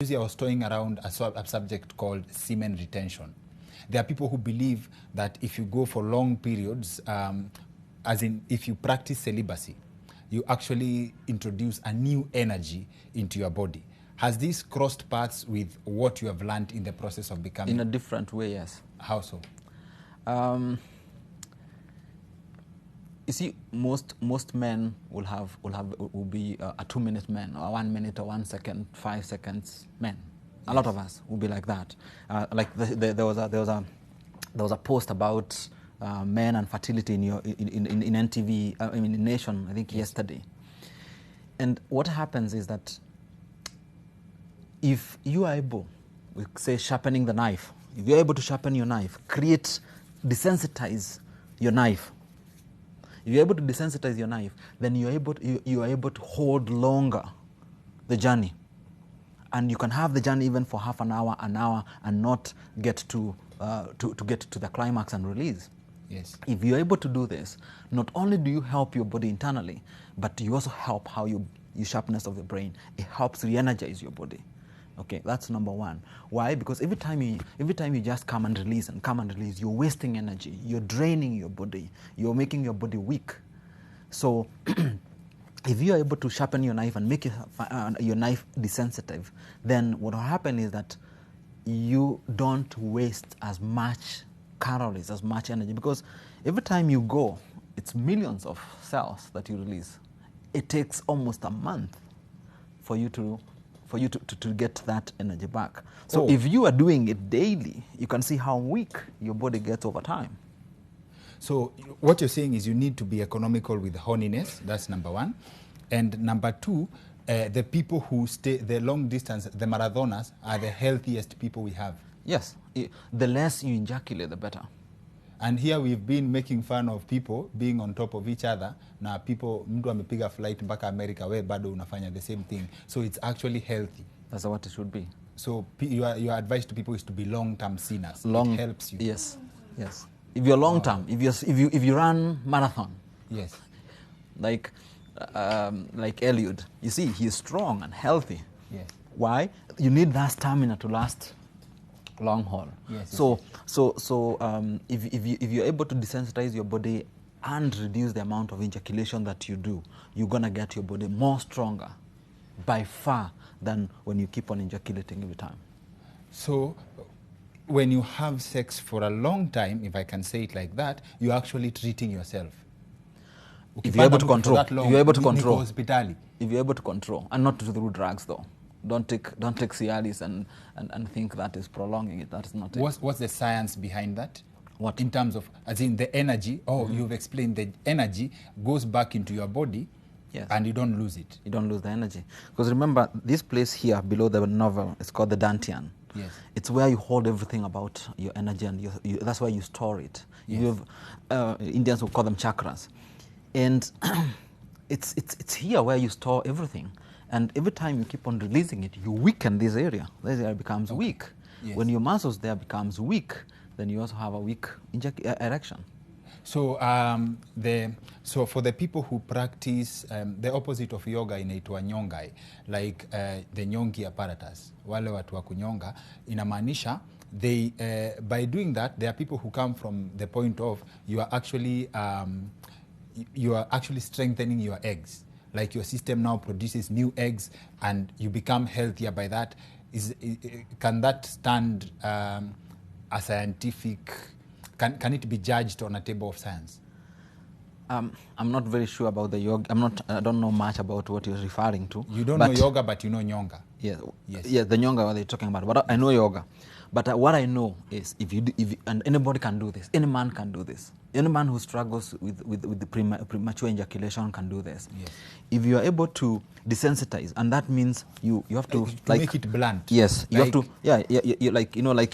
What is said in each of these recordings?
Usually I was toying around a subject called semen retention. There are people who believe that if you go for long periods, as in if you practice celibacy, you actually introduce a new energy into your body. Has this crossed paths with what you have learned in the process of becoming? In a different way, yes. How so? You see, most men will be a 2-minute man, or 1 minute, or 1 second, 5 seconds men. A lot of us will be like that. Like there was a post about men and fertility in NTV, in Nation, I think yesterday. And what happens is that if you are able, we say sharpening the knife, if you're able to sharpen your knife, desensitize your knife. If you're able to desensitize your knife, then you are able to hold longer the journey. And you can have the journey even for half an hour, and not get to get to the climax and release. Yes. If you're able to do this, not only do you help your body internally, but you also help how your sharpness of the brain. It helps re-energize your body. Okay, that's number one. Why? Because every time you just come and release, you're wasting energy. You're draining your body. You're making your body weak. So if you are able to sharpen your knife and make your knife desensitive, then what will happen is that you don't waste as much calories, as much energy. Because every time you go, it's millions of cells that you release. It takes almost a month for you to get that energy back. So if you are doing it daily, you can see how weak your body gets over time. So what you're saying is you need to be economical with horniness. That's number one. And number two, the people who stay the long distance, the marathoners, are the healthiest people we have. Yes. The less you ejaculate, the better. And here we've been making fun of people being on top of each other. Na people, mtu amepiga flight mpaka America, we bado unafanya the same thing. So it's actually healthy. That's what it should be. So your advice to people is to be long-term sinners. It helps you. Yes, yes. If you're long-term, if you run marathon. Yes. Like Eliud, you see, he's strong and healthy. Yes. Why? You need that stamina to last long haul. Yes. So if you're able to desensitize your body and reduce the amount of ejaculation that you do, you're gonna get your body more stronger by far than when you keep on ejaculating every time. So when you have sex for a long time, if I can say it like that, you're actually treating yourself. If you're able to control, if you're able to control, and not through drugs though. Don't take Cialis and think that is prolonging it. That is not it. What's the science behind that? What? In terms of, as in the energy, you've explained the energy goes back into your body. Yes. And you don't lose it. You don't lose the energy. Because remember, this place here below the novel is called the Dantian. Yes. It's where you hold everything about your energy, and that's where you store it. Yes. You have, Indians will call them chakras. And it's here where you store everything. And every time you keep on releasing it, you weaken this area. This area becomes weak. Yes. When your muscles there becomes weak, then you also have a weak erection. So so for the people who practice the opposite of yoga inaitwa nyongai, like the nyongi apparatus, wale watu wa kunyonga, inamaanisha they by doing that, there are people who come from the point of you are actually strengthening your eggs. Like your system now produces new eggs and you become healthier by that. Can that stand a scientific? Can it be judged on a table of science? I'm not very sure about the yoga. I don't know much about what you're referring to. You don't know yoga, but you know nyonga. Yes. Yes. Yes, the nyonga what they're talking about. But I know yoga. But what I know is and anybody can do this. Any man can do this. Any man who struggles with the premature ejaculation can do this. Yes. If you are able to desensitize, and that means you have to make it blunt. Yes, you have to. Yeah. You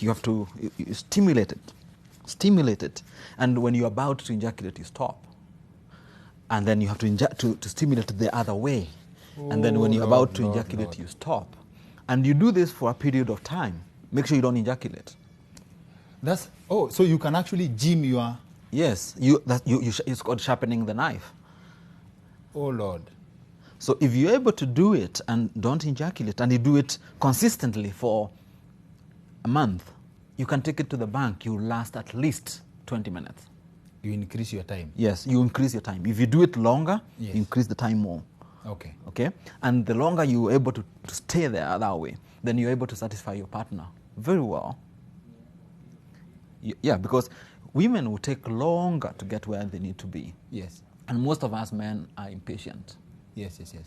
have to you stimulate it, and when you're about to ejaculate, you stop, and then you have to stimulate the other way, and then when you're about to ejaculate, you stop, and you do this for a period of time. Make sure you don't ejaculate. So you can actually gym your. Yes, it's called sharpening the knife. Oh Lord. So if you're able to do it and don't ejaculate, and you do it consistently for a month, you can take it to the bank. You'll last at least 20 minutes. You increase your time. Yes, you increase your time. If you do it longer, Yes. you increase the time more. Okay. Okay? And the longer you're able to stay there that way, then you're able to satisfy your partner very well. Yeah, because women will take longer to get where they need to be. Yes. And most of us men are impatient. Yes, yes, yes.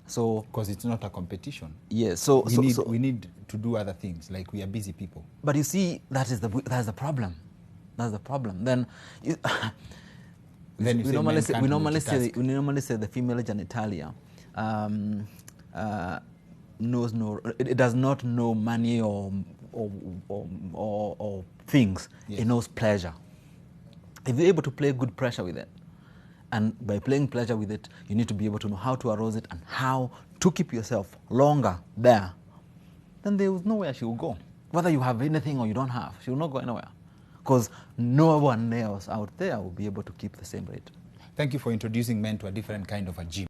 So, Because it's not a competition. yes, so We need to do other things, like we are busy people. but you see, that's the problem. That's the problem. Then, Then you we say normally men say, can't we normally multitask. say the female genitalia knows no. It does not know money or things. Yes. It knows pleasure. If you're able to play good pressure with it, and by playing pleasure with it, you need to be able to know how to arouse it and how to keep yourself longer there. Then there is nowhere she will go. Whether you have anything or you don't have, she will not go anywhere. Because no one else out there will be able to keep the same rate. Thank you for introducing men to a different kind of a gym.